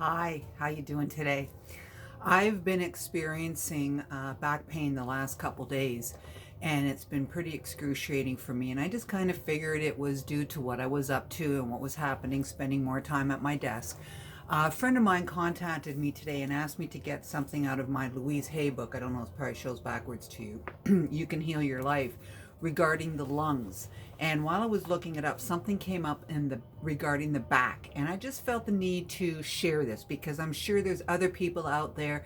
Hi, how you doing today? I've been experiencing back pain the last couple days, and it's been pretty excruciating for me. And I just kind of figured it was due to what I was up to and what was happening, spending more time at my desk. A friend of mine contacted me today and asked me to get something out of my Louise Hay book. I don't know, it probably shows backwards to you. You Can Heal Your Life, regarding the lungs. And while I was looking it up, something came up in the regarding the back, and I just felt the need to share this because I'm sure there's other people out there.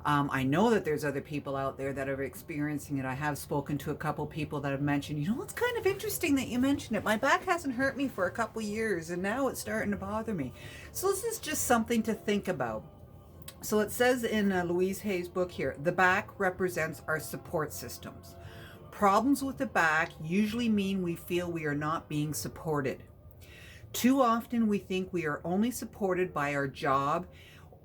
I know that there's other people out there that are experiencing it. I have spoken to a couple people that have mentioned, it's kind of interesting that you mentioned it. My back hasn't hurt me for a couple years, and now it's starting to bother me. So this is just something to think about. So it says in Louise Hay's book here, the back represents our support systems. Problems with the back usually mean we feel we are not being supported. Too often we think we are only supported by our job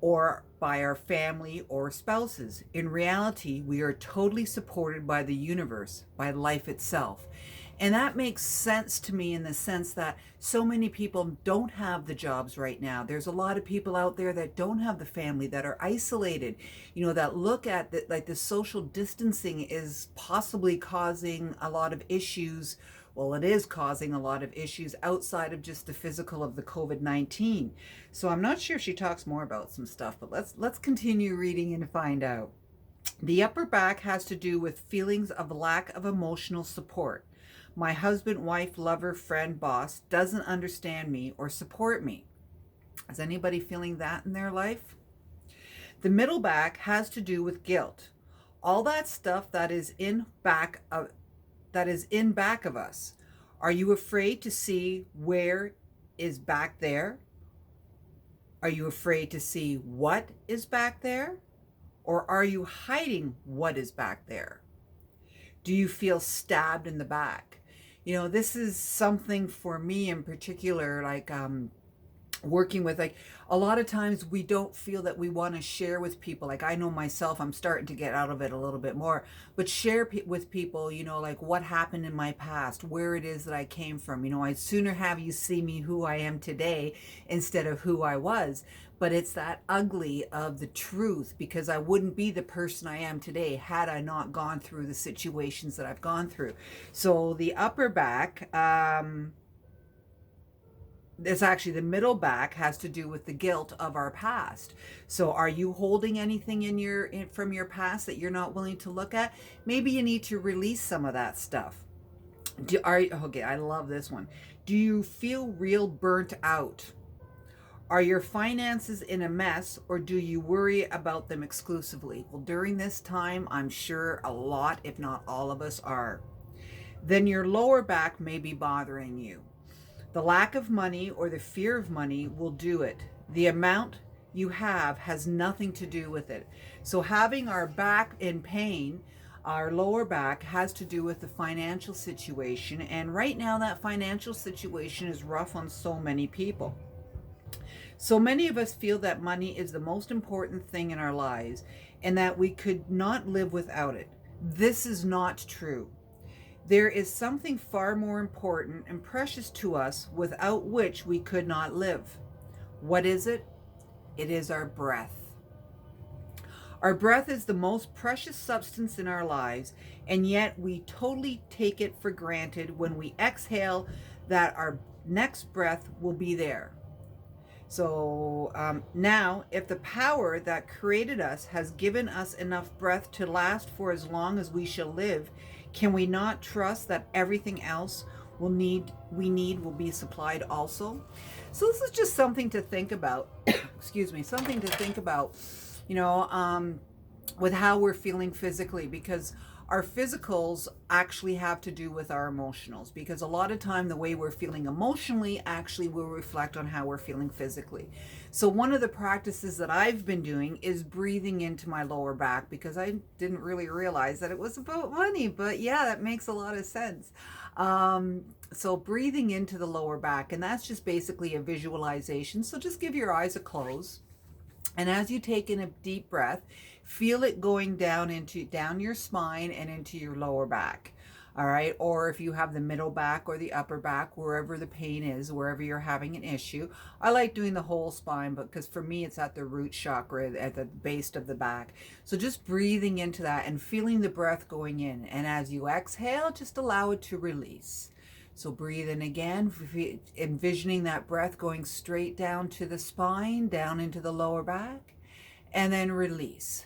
or by our family or spouses. In reality, we are totally supported by the universe, by life itself. And that makes sense to me in the sense that so many people don't have the jobs right now. There's a lot of people out there that don't have the family, that are isolated, that look at that, like the social distancing is possibly causing a lot of issues. Well, it is causing a lot of issues outside of just the physical of the COVID-19. So I'm not sure if she talks more about some stuff, but let's continue reading and find out. The upper back has to do with feelings of lack of emotional support. My husband, wife, lover, friend, boss doesn't understand me or support me. Is anybody feeling that in their life? The middle back has to do with guilt. All that stuff that is in back of us. Are you afraid to see where is back there? Are you afraid to see what is back there? Or are you hiding what is back there? Do you feel stabbed in the back? This is something for me in particular, like working with, like, a lot of times we don't feel that we want to share with people. Like, I know myself, I'm starting to get out of it a little bit more, but share with people, like what happened in my past, where it is that I came from. I'd sooner have you see me who I am today instead of who I was. But it's that ugly of the truth, because I wouldn't be the person I am today had I not gone through the situations that I've gone through. So the upper back, it's actually the middle back, has to do with the guilt of our past. So are you holding anything from your past that you're not willing to look at? Maybe you need to release some of that stuff. Okay, I love this one. Do you feel real burnt out? Are your finances in a mess, or do you worry about them exclusively? Well, during this time, I'm sure a lot, if not all of us are. Then your lower back may be bothering you. The lack of money or the fear of money will do it. The amount you have has nothing to do with it. So having our back in pain, our lower back, has to do with the financial situation. And right now that financial situation is rough on so many people. So many of us feel that money is the most important thing in our lives and that we could not live without it. This is not true. There is something far more important and precious to us without which we could not live. What is it? It is our breath. Our breath is the most precious substance in our lives, and yet we totally take it for granted when we exhale that our next breath will be there. So now, if the power that created us has given us enough breath to last for as long as we shall live, can we not trust that everything else we need will be supplied also? So this is just something to think about. Excuse me, something to think about, with how we're feeling physically, because our physicals actually have to do with our emotionals, because a lot of time the way we're feeling emotionally actually will reflect on how we're feeling physically. So one of the practices that I've been doing is breathing into my lower back, because I didn't really realize that it was about money, but yeah, that makes a lot of sense. So breathing into the lower back, and that's just basically a visualization. So just give your eyes a close. And as you take in a deep breath, feel it going down your spine and into your lower back. All right. Or if you have the middle back or the upper back, wherever the pain is, wherever you're having an issue. I like doing the whole spine, but because for me, it's at the root chakra, at the base of the back. So just breathing into that and feeling the breath going in. And as you exhale, just allow it to release. So breathe in again, envisioning that breath going straight down to the spine, down into the lower back, and then release.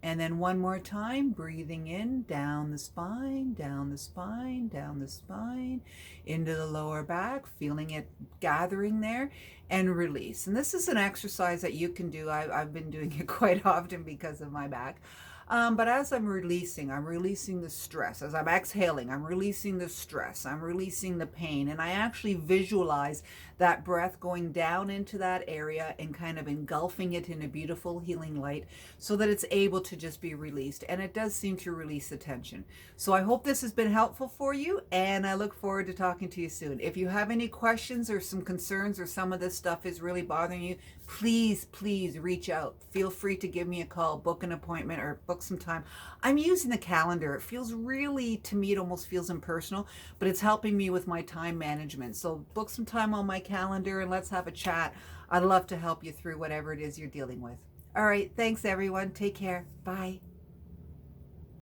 And then one more time, breathing in, down the spine, down the spine, down the spine, into the lower back, feeling it gathering there, and release. And this is an exercise that you can do. I've been doing it quite often because of my back. But as I'm releasing the stress. As I'm exhaling, I'm releasing the stress. I'm releasing the pain. And I actually visualize that breath going down into that area and kind of engulfing it in a beautiful healing light so that it's able to just be released. And it does seem to release the tension. So I hope this has been helpful for you, and I look forward to talking to you soon. If you have any questions or some concerns, or some of this stuff is really bothering you, please reach out. Feel free to give me a call, book an appointment, or book some time. I'm using the calendar. It feels really, to me, it almost feels impersonal, but it's helping me with my time management. So book some time on my calendar and let's have a chat. I'd love to help you through whatever it is you're dealing with. All right. Thanks, everyone. Take care. Bye.